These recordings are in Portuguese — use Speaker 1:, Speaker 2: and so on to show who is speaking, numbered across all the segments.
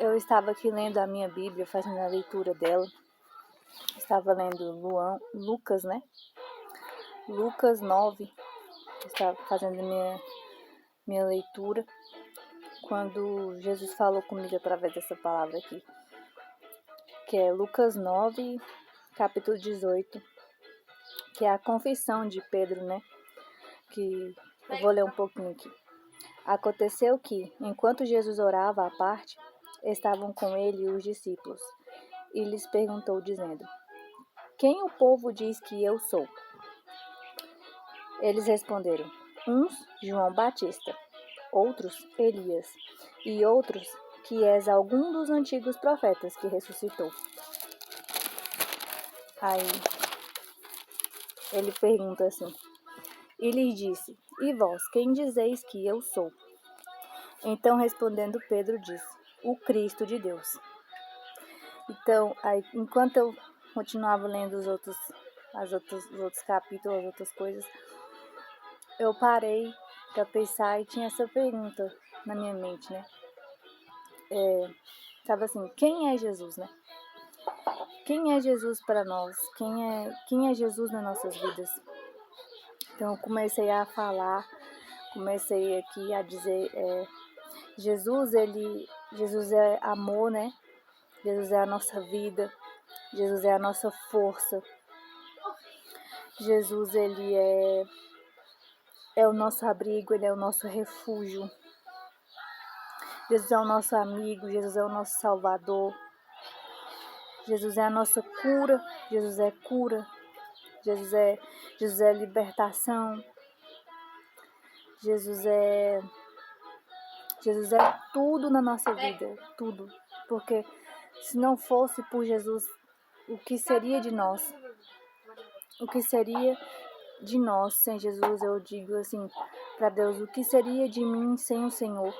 Speaker 1: eu estava aqui lendo a minha Bíblia, fazendo a leitura dela. Estava lendo Lucas, né? Lucas 9. Estava fazendo minha leitura quando Jesus falou comigo através dessa palavra aqui, que é Lucas 9, capítulo 18, que é a confissão de Pedro, né? Que eu vou ler um pouquinho aqui. Aconteceu que, enquanto Jesus orava à parte, estavam com ele os discípulos, e lhes perguntou, dizendo: Quem o povo diz que eu sou? Eles responderam: uns, João Batista, outros, Elias, e outros, que és algum dos antigos profetas que ressuscitou. Aí ele pergunta assim, e lhes disse: E vós, quem dizeis que eu sou? Então, respondendo Pedro, disse: O Cristo de Deus. Então, aí, enquanto eu continuava lendo os outros capítulos, as outras coisas, eu parei para pensar e tinha essa pergunta na minha mente, né? Tava assim, quem é Jesus, né? Quem é Jesus para nós? Quem é Jesus nas nossas vidas? Então, eu comecei a falar, comecei aqui a dizer, Jesus é amor, né? Jesus é a nossa vida, Jesus é a nossa força. Jesus, ele é o nosso abrigo, ele é o nosso refúgio. Jesus é o nosso amigo, Jesus é o nosso salvador. Jesus é a nossa cura, Jesus é cura. Jesus é libertação. Jesus é tudo na nossa vida, tudo. Porque se não fosse por Jesus, o que seria de nós? O que seria de nós sem Jesus? Eu digo assim para Deus, o que seria de mim sem o Senhor?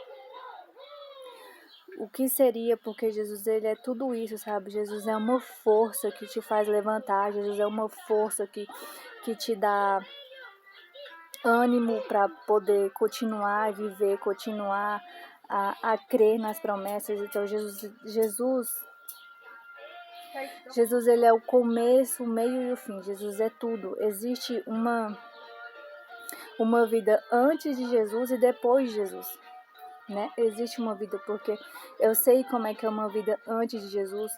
Speaker 1: O que seria? Porque Jesus, ele é tudo isso, sabe? Jesus é uma força que te faz levantar. Jesus é uma força que te dá ânimo para poder continuar a viver, continuar a crer nas promessas. Então, Jesus, ele é o começo, o meio e o fim. Jesus é tudo. Existe uma vida antes de Jesus e depois de Jesus, né? Existe uma vida, porque eu sei como é que é uma vida antes de Jesus,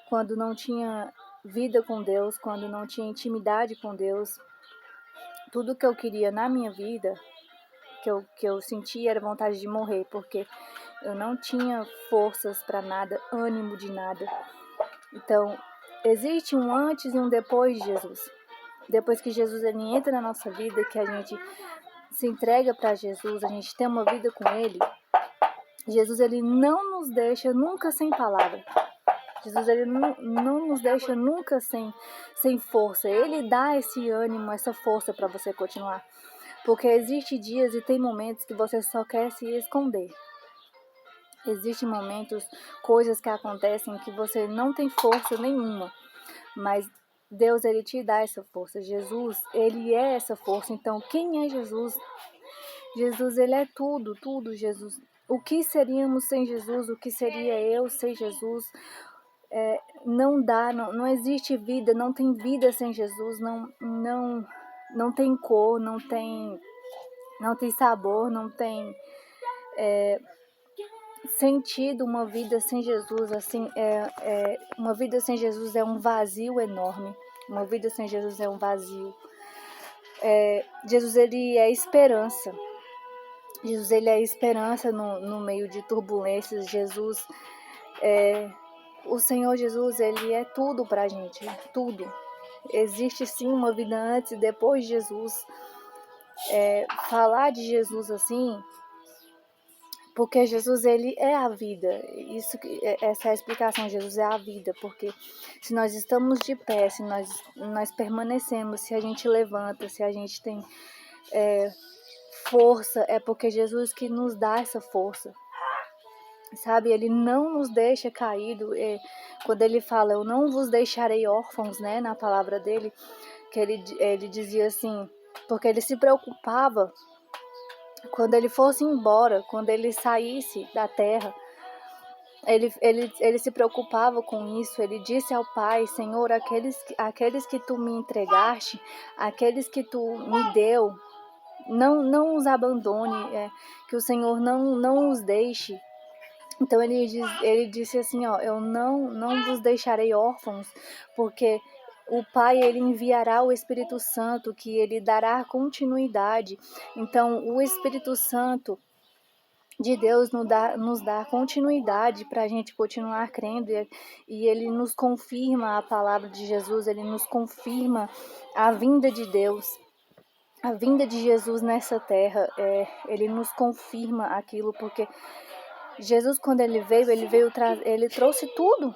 Speaker 1: quando não tinha vida com Deus, quando não tinha intimidade com Deus. Tudo que eu queria na minha vida, que eu sentia, era vontade de morrer, porque eu não tinha forças para nada, ânimo de nada. Então, existe um antes e um depois de Jesus. Depois que Jesus ele entra na nossa vida, que a gente se entrega para Jesus, a gente tem uma vida com ele, Jesus ele não nos deixa nunca sem palavra. Jesus ele não nos deixa nunca sem força. Ele dá esse ânimo, essa força para você continuar. Porque existem dias e tem momentos que você só quer se esconder. Existem momentos, coisas que acontecem que você não tem força nenhuma. Mas Deus, ele te dá essa força. Jesus, ele é essa força. Então, quem é Jesus? Jesus, ele é tudo, tudo, Jesus. O que seríamos sem Jesus? O que seria eu sem Jesus? Não dá, não existe vida, não tem vida sem Jesus. Não tem cor, não tem sabor, não tem sentido uma vida sem Jesus. Assim, uma vida sem Jesus é um vazio enorme. Uma vida sem Jesus é um vazio. Jesus, ele é esperança. Jesus, ele é esperança no meio de turbulências. Jesus, o Senhor Jesus, ele é tudo pra gente, tudo. Existe sim uma vida antes e depois de Jesus. Falar de Jesus assim, porque Jesus, ele é a vida. Essa é a explicação. Jesus é a vida, porque se nós estamos de pé, se nós permanecemos, se a gente levanta, se a gente tem força, é porque Jesus que nos dá essa força. Sabe, ele não nos deixa caído. Quando ele fala, eu não vos deixarei órfãos, né, na palavra dele, que ele dizia assim, porque ele se preocupava quando ele fosse embora, quando ele saísse da terra, Ele se preocupava com isso. Ele disse ao Pai: Senhor, aqueles que tu me entregaste, aqueles que tu me deu, não os abandone, que o Senhor não os deixe. Então ele disse assim, ó, eu não vos deixarei órfãos, porque o Pai, ele enviará o Espírito Santo, que ele dará continuidade. Então, o Espírito Santo de Deus nos dá continuidade para a gente continuar crendo, e ele nos confirma a palavra de Jesus, ele nos confirma a vinda de Deus. A vinda de Jesus nessa terra, ele nos confirma aquilo, porque Jesus, quando ele trouxe tudo.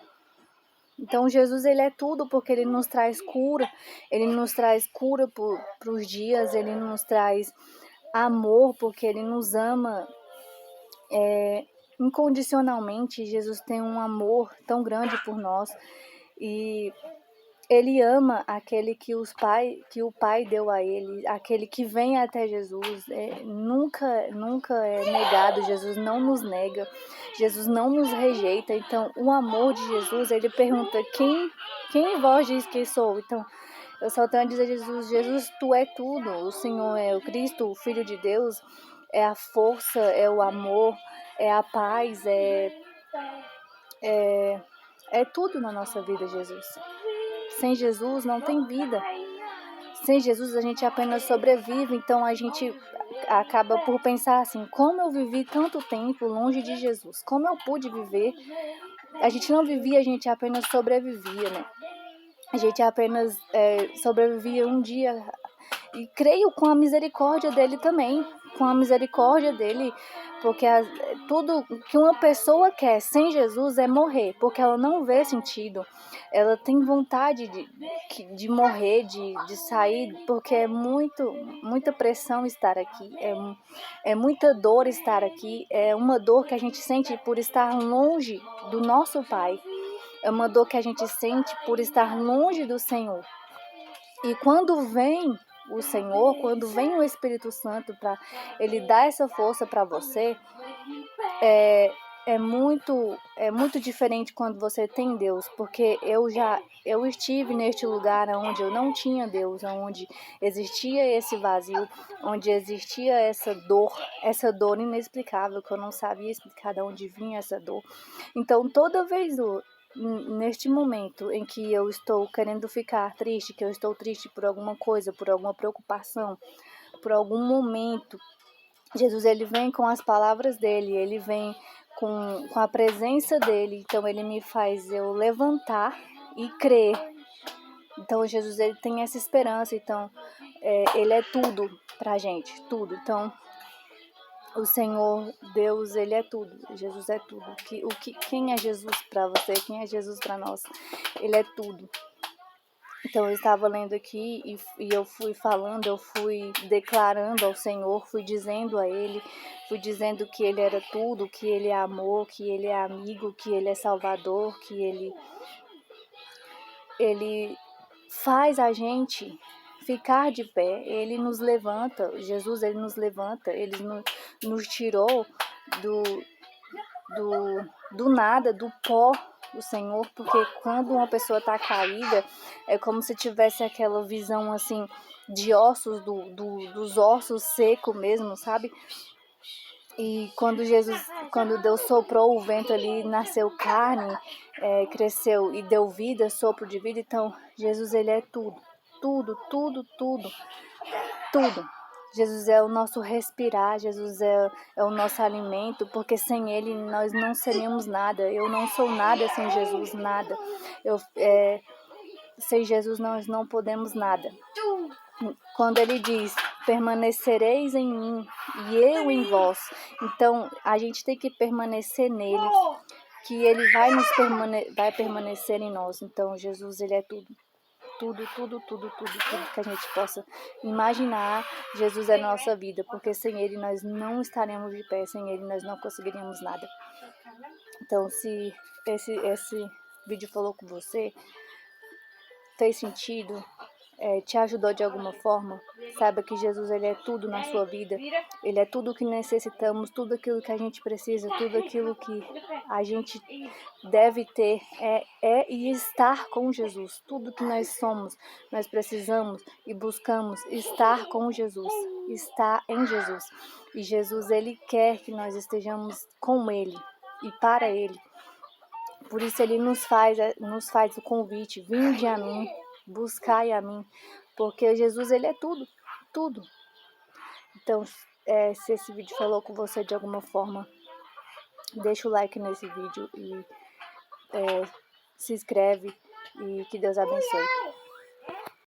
Speaker 1: Então Jesus, ele é tudo, porque ele nos traz cura para os dias, ele nos traz amor, porque ele nos ama incondicionalmente. Jesus tem um amor tão grande por nós, e ele ama aquele que o Pai deu a ele, aquele que vem até Jesus. Nunca é negado. Jesus não nos nega, Jesus não nos rejeita. Então, o amor de Jesus, ele pergunta: quem vós diz que sou? Então, eu só tenho a dizer: Jesus, tu é tudo. O Senhor é o Cristo, o Filho de Deus, é a força, é o amor, é a paz, é tudo na nossa vida, Jesus. Sem Jesus não tem vida. Sem Jesus a gente apenas sobrevive. Então a gente acaba por pensar assim: como eu vivi tanto tempo longe de Jesus? Como eu pude viver? A gente não vivia, a gente apenas sobrevivia, né? A gente apenas sobrevivia um dia. E creio com a misericórdia dele também. Com a misericórdia dele. Porque tudo que uma pessoa quer sem Jesus é morrer. Porque ela não vê sentido. Ela tem vontade de morrer, de sair. Porque é muita pressão estar aqui. É muita dor estar aqui. É uma dor que a gente sente por estar longe do nosso Pai. É uma dor que a gente sente por estar longe do Senhor. E quando vem o Senhor, quando vem o Espírito Santo para ele dar essa força para você, é muito diferente quando você tem Deus, porque eu estive neste lugar onde eu não tinha Deus, onde existia esse vazio, onde existia essa dor inexplicável, que eu não sabia explicar de onde vinha essa dor. Então, toda vez neste momento em que eu estou querendo ficar triste, que eu estou triste por alguma coisa, por alguma preocupação, por algum momento, Jesus, ele vem com as palavras dele, ele vem com a presença dele. Então ele me faz eu levantar e crer. Então Jesus, ele tem essa esperança. Então ele é tudo pra gente, tudo. Então o Senhor Deus, ele é tudo. Jesus é tudo. Quem é Jesus para você? Quem é Jesus para nós? Ele é tudo. Então eu estava lendo aqui e eu fui falando, eu fui declarando ao Senhor, fui dizendo a Ele, fui dizendo que Ele era tudo, que Ele é amor, que Ele é amigo, que Ele é salvador, que Ele faz a gente ficar de pé. Ele nos levanta, Jesus, ele nos levanta, ele nos tirou do nada, do pó, do Senhor, porque quando uma pessoa está caída, é como se tivesse aquela visão assim de ossos, dos ossos secos mesmo, sabe? E quando Deus soprou o vento ali, nasceu carne, cresceu e deu vida, sopro de vida. Então Jesus, ele é tudo, tudo, tudo, tudo, tudo. Jesus é o nosso respirar, Jesus é o nosso alimento, porque sem Ele nós não seríamos nada. Eu não sou nada sem Jesus, nada. Sem Jesus nós não podemos nada. Quando Ele diz: permanecereis em mim e eu em vós, então a gente tem que permanecer nele, que Ele vai permanecer em nós. Então Jesus, ele é tudo. Tudo, tudo, tudo, tudo, tudo que a gente possa imaginar. Jesus é nossa vida, porque sem Ele nós não estaremos de pé, sem Ele nós não conseguiríamos nada. Então, se esse vídeo falou com você, fez sentido, te ajudou de alguma forma, saiba que Jesus ele é tudo na sua vida. Ele é tudo o que necessitamos, tudo aquilo que a gente precisa, tudo aquilo que a gente deve ter e estar com Jesus. Tudo que nós somos, nós precisamos e buscamos estar com Jesus, estar em Jesus. E Jesus ele quer que nós estejamos com Ele e para Ele. Por isso ele nos faz o convite: vinde a mim, buscai a mim, porque Jesus ele é tudo, tudo. Então, se esse vídeo falou com você de alguma forma, deixa o like nesse vídeo e se inscreve e que Deus abençoe.